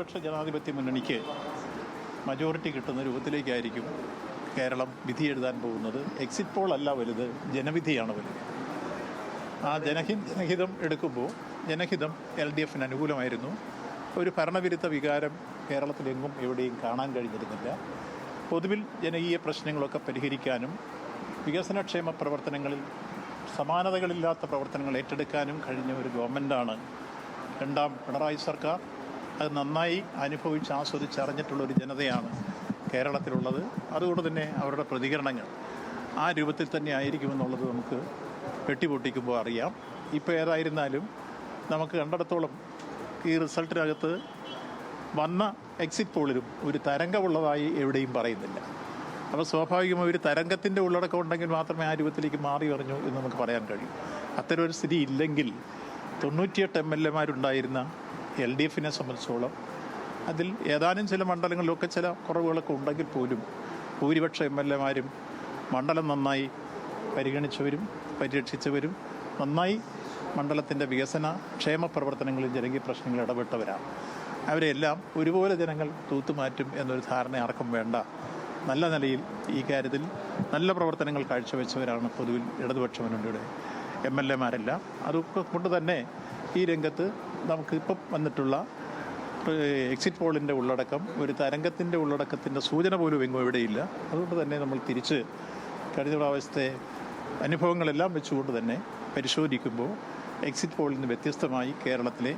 ഇടതുപക്ഷ ജനാധിപത്യ മുന്നണിക്ക് മജോറിറ്റി കിട്ടുന്ന രൂപത്തിലേക്കായിരിക്കും കേരളം വിധി എഴുതാൻ പോകുന്നത്. എക്സിറ്റ് പോൾ അല്ല വലുത്, ജനവിധിയാണ് വലുത്. ആ ജനഹിതം എടുക്കുമ്പോൾ ജനഹിതം LDF അനുകൂലമായിരുന്നു. ഒരു ഭരണവിരുദ്ധ വികാരം കേരളത്തിലെങ്ങും എവിടെയും കാണാൻ കഴിഞ്ഞിരുന്നില്ല. പൊതുവിൽ ജനകീയ പ്രശ്നങ്ങളൊക്കെ പരിഹരിക്കാനും വികസനക്ഷേമ പ്രവർത്തനങ്ങളിൽ സമാനതകളില്ലാത്ത പ്രവർത്തനങ്ങൾ ഏറ്റെടുക്കാനും കഴിഞ്ഞ ഒരു ഗവൺമെൻറ്റാണ് രണ്ടാം പിണറായി സർക്കാർ. അത് നന്നായി അനുഭവിച്ച് ആസ്വദിച്ചറിഞ്ഞിട്ടുള്ളൊരു ജനതയാണ് കേരളത്തിലുള്ളത്. അതുകൊണ്ട് തന്നെ അവരുടെ പ്രതികരണങ്ങൾ ആ രൂപത്തിൽ തന്നെ ആയിരിക്കുമെന്നുള്ളത് നമുക്ക് വെട്ടിപ്പൊട്ടിക്കുമ്പോൾ അറിയാം. ഇപ്പോൾ ഏതായിരുന്നാലും നമുക്ക് കണ്ടിടത്തോളം ഈ റിസൾട്ടിനകത്ത് വന്ന എക്സിറ്റ് പോളിലും ഒരു തരംഗമുള്ളതായി എവിടെയും പറയുന്നില്ല. അപ്പോൾ സ്വാഭാവികമായി ഒരു തരംഗത്തിൻ്റെ ഉള്ളടക്കം ഉണ്ടെങ്കിൽ മാത്രമേ ആ രൂപത്തിലേക്ക് മാറി പറഞ്ഞു എന്ന് നമുക്ക് പറയാൻ കഴിയും. അത്തരം ഒരു സ്ഥിതി ഇല്ലെങ്കിൽ 98 MLA-മാരുണ്ടായിരുന്ന LDF-നെ സംബന്ധിച്ചോളം അതിൽ ഏതാനും ചില മണ്ഡലങ്ങളിലൊക്കെ ചില കുറവുകളൊക്കെ ഉണ്ടെങ്കിൽ പോലും ഭൂരിപക്ഷ MLA-മാരും മണ്ഡലം നന്നായി പരിഗണിച്ചവരും പരിരക്ഷിച്ചവരും നന്നായി മണ്ഡലത്തിൻ്റെ വികസന ക്ഷേമ പ്രവർത്തനങ്ങളിൽ ജനകീയ പ്രശ്നങ്ങളിൽ ഇടപെട്ടവരാണ്. അവരെല്ലാം ഒരുപോലെ ജനങ്ങൾ തൂത്തുമാറ്റും എന്നൊരു ധാരണ ആർക്കും വേണ്ട. നല്ല നിലയിൽ ഈ കാര്യത്തിൽ നല്ല പ്രവർത്തനങ്ങൾ കാഴ്ചവെച്ചവരാണ് പൊതുവിൽ ഇടതുപക്ഷ മുന്നണിയുടെ MLA-മാരെല്ലാം. അതൊക്കെ കൊണ്ട് തന്നെ ഈ രംഗത്ത് നമുക്കിപ്പം വന്നിട്ടുള്ള എക്സിറ്റ് പോളിൻ്റെ ഉള്ളടക്കം ഒരു തരംഗത്തിൻ്റെ ഉള്ളടക്കത്തിൻ്റെ സൂചന പോലും എങ്ങും എവിടെയില്ല. അതുകൊണ്ട് തന്നെ നമ്മൾ തിരിച്ച് കഴിഞ്ഞ പ്രാവശ്യത്തെ അനുഭവങ്ങളെല്ലാം വെച്ചുകൊണ്ട് തന്നെ പരിശോധിക്കുമ്പോൾ എക്സിറ്റ് പോളിൽ നിന്ന് വ്യത്യസ്തമായി കേരളത്തിലെ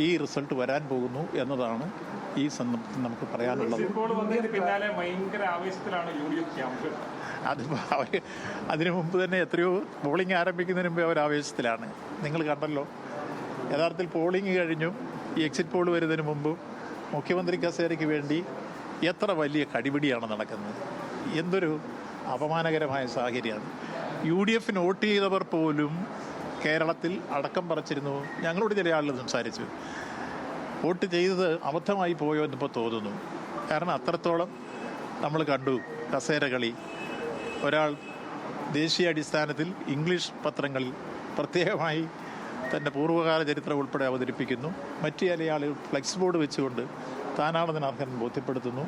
ഈ റിസൾട്ട് വരാൻ പോകുന്നു എന്നതാണ് ഈ സന്ദർഭത്തിൽ നമുക്ക് പറയാനുള്ളത്. അതിനു മുമ്പ് തന്നെ എത്രയോ പോളിംഗ് ആരംഭിക്കുന്നതിന് മുമ്പേ അവർ ആവേശത്തിലാണ്. നിങ്ങൾ കണ്ടല്ലോ, യഥാർത്ഥത്തിൽ പോളിംഗ് കഴിഞ്ഞു ഈ എക്സിറ്റ് പോൾ വരുന്നതിന് മുമ്പ് മുഖ്യമന്ത്രി കസേരയ്ക്ക് വേണ്ടി എത്ര വലിയ കടിപിടിയാണ് നടക്കുന്നത്. എന്തൊരു അപമാനകരമായ സാഹചര്യമാണ്. UDF വോട്ട് ചെയ്തവർ പോലും കേരളത്തിൽ അടക്കം പറിച്ചിരുന്നു. ഞങ്ങളോട് ചില ആളുകൾ സംസാരിച്ചു, വോട്ട് ചെയ്തത് അബദ്ധമായി പോയോ എന്നിപ്പോൾ തോന്നുന്നു. കാരണം അത്രത്തോളം നമ്മൾ കണ്ടു കസേര കളി. ഒരാൾ ദേശീയ അടിസ്ഥാനത്തിൽ ഇംഗ്ലീഷ് പത്രങ്ങളിൽ പ്രത്യേകമായി തൻ്റെ പൂർവ്വകാല ചരിത്രം ഉൾപ്പെടെ അവതരിപ്പിക്കുന്നു. മറ്റു ചില ആളുകൾ ഫ്ലെക്സ് ബോർഡ് വെച്ചുകൊണ്ട് താനാണിതിന് അർഹൻ ബോധ്യപ്പെടുത്തുന്നു.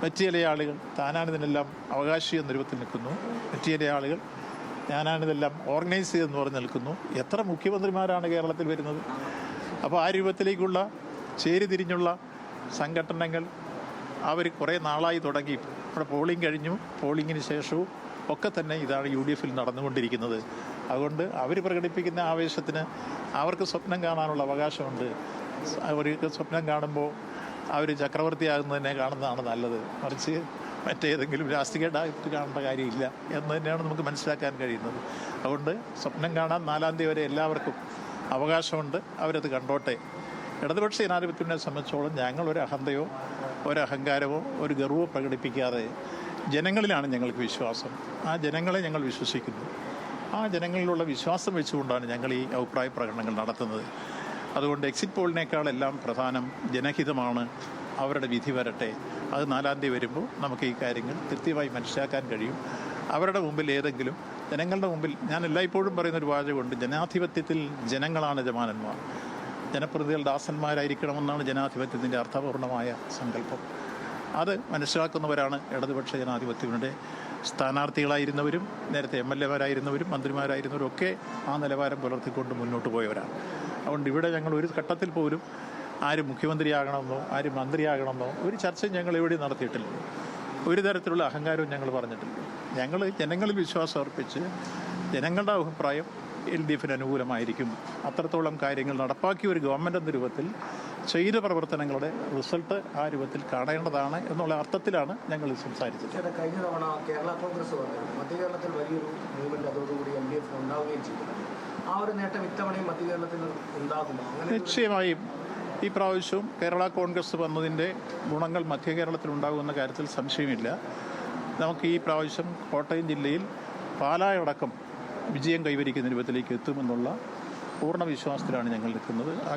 മറ്റു ചില ആളുകൾ താനാണിതിനെല്ലാം അവകാശി എന്ന രൂപത്തിൽ നിൽക്കുന്നു. മറ്റു ചില ആളുകൾ ഞാനാണിതെല്ലാം ഓർഗനൈസ് ചെയ്തെന്ന് പറഞ്ഞ് നിൽക്കുന്നു. എത്ര മുഖ്യമന്ത്രിമാരാണ് കേരളത്തിൽ വരുന്നത്? അപ്പോൾ ആ രൂപത്തിലേക്കുള്ള ചേരിതിരിഞ്ഞുള്ള സംഘടനകൾ അവർ കുറേ നാളായി തുടങ്ങി. ഇവിടെ പോളിംഗ് കഴിഞ്ഞു, പോളിങ്ങിന് ശേഷവും ഒക്കെ തന്നെ ഇതാണ് UDF-ൽ നടന്നുകൊണ്ടിരിക്കുന്നത്. അതുകൊണ്ട് അവർ പ്രകടിപ്പിക്കുന്ന ആവേശത്തിന് അവർക്ക് സ്വപ്നം കാണാനുള്ള അവകാശമുണ്ട്. അവർക്ക് സ്വപ്നം കാണുമ്പോൾ അവർ ചക്രവർത്തിയാകുന്നതിനെ കാണുന്നതാണ് നല്ലത്. മറിച്ച് മറ്റേതെങ്കിലും രാഷ്ട്രീയമായിട്ട് കാണേണ്ട കാര്യമില്ല എന്ന് തന്നെയാണ് നമുക്ക് മനസ്സിലാക്കാൻ കഴിയുന്നത്. അതുകൊണ്ട് സ്വപ്നം കാണാൻ 4-ാം തീയതി വരെ എല്ലാവർക്കും അവകാശമുണ്ട്. അവരത് കണ്ടോട്ടെ. ഇടതുപക്ഷ ജനാധിപത്യത്തിനെ സംബന്ധിച്ചോളം ഞങ്ങൾ ഒരു അഹന്തയോ ഒരഹങ്കാരമോ ഒരു ഗർവമോ പ്രകടിപ്പിക്കാതെ ജനങ്ങളിലാണ് ഞങ്ങൾക്ക് വിശ്വാസം. ആ ജനങ്ങളെ ഞങ്ങൾ വിശ്വസിക്കുന്നു. ആ ജനങ്ങളിലുള്ള വിശ്വാസം വെച്ചുകൊണ്ടാണ് ഞങ്ങൾ ഈ അഭിപ്രായ പ്രകടനങ്ങൾ നടത്തുന്നത്. അതുകൊണ്ട് എക്സിറ്റ് പോളിനേക്കാളെല്ലാം പ്രധാനം ജനഹിതമാണ്. അവരുടെ വിധി വരട്ടെ. അത് 4-ാം തീയതി വരുമ്പോൾ നമുക്ക് ഈ കാര്യങ്ങൾ കൃത്യമായി മനസ്സിലാക്കാൻ കഴിയും. അവരുടെ മുമ്പിൽ ഏതെങ്കിലും ജനങ്ങളുടെ മുമ്പിൽ ഞാൻ എല്ലായ്പ്പോഴും പറയുന്നൊരു വാചകമുണ്ട്, ജനാധിപത്യത്തിൽ ജനങ്ങളാണ് യജമാനന്മാർ, ജനപ്രതിനിധികൾ ദാസന്മാരായിരിക്കണമെന്നാണ് ജനാധിപത്യത്തിൻ്റെ അർത്ഥപൂർണമായ സങ്കല്പം. അത് മനസ്സിലാക്കുന്നവരാണ് ഇടതുപക്ഷ ജനാധിപത്യത്തിൻ്റെ സ്ഥാനാർത്ഥികളായിരുന്നവരും നേരത്തെ MLA-മാരായിരുന്നവരും മന്ത്രിമാരായിരുന്നവരും ഒക്കെ ആ നിലവാരം പുലർത്തിക്കൊണ്ട് മുന്നോട്ട് പോയവരാണ്. അതുകൊണ്ട് ഇവിടെ ഞങ്ങൾ ഒരു ഘട്ടത്തിൽ പോലും ആര് മുഖ്യമന്ത്രിയാകണമെന്നോ ആര് മന്ത്രിയാകണമെന്നോ ഒരു ചർച്ചയും ഞങ്ങൾ എവിടെയും നടത്തിയിട്ടില്ല. ഒരു തരത്തിലുള്ള അഹങ്കാരവും ഞങ്ങൾ പറഞ്ഞിട്ടില്ല. ഞങ്ങൾ ജനങ്ങളിൽ വിശ്വാസം അർപ്പിച്ച് ജനങ്ങളുടെ അഭിപ്രായം LDF-ന് അനുകൂലമായിരിക്കും. അത്രത്തോളം കാര്യങ്ങൾ നടപ്പാക്കിയ ഒരു ഗവൺമെൻറ് എന്ന രൂപത്തിൽ ചെയ്ത പ്രവർത്തനങ്ങളുടെ റിസൾട്ട് ആ രൂപത്തിൽ കാണേണ്ടതാണ് എന്നുള്ള അർത്ഥത്തിലാണ് ഞങ്ങൾ സംസാരിച്ചത്. കഴിഞ്ഞ തവണ കേരള കോൺഗ്രസ് മധ്യകേരളത്തിൽ വലിയൊരു മൂവ്മെൻറ്റ് അതോടുകൂടി LDF ഉണ്ടാവുകയും ചെയ്തു. ആ ഒരു നേട്ടം ഇത്തവണയും മധ്യകേരളത്തിൽ ഉണ്ടാകുമോ? നിശ്ചയമായും ഈ പ്രാവശ്യവും കേരള കോൺഗ്രസ് വന്നതിൻ്റെ ഗുണങ്ങൾ മധ്യകേരളത്തിൽ ഉണ്ടാകുമെന്ന കാര്യത്തിൽ സംശയമില്ല. നമുക്ക് ഈ പ്രാവശ്യം കോട്ടയം ജില്ലയിൽ പാലായടക്കം വിജയം കൈവരിക്കുന്ന രൂപത്തിലേക്ക് എത്തുമെന്നുള്ള പൂർണ്ണ വിശ്വാസത്തിലാണ് ഞങ്ങൾ നിൽക്കുന്നത്. ആ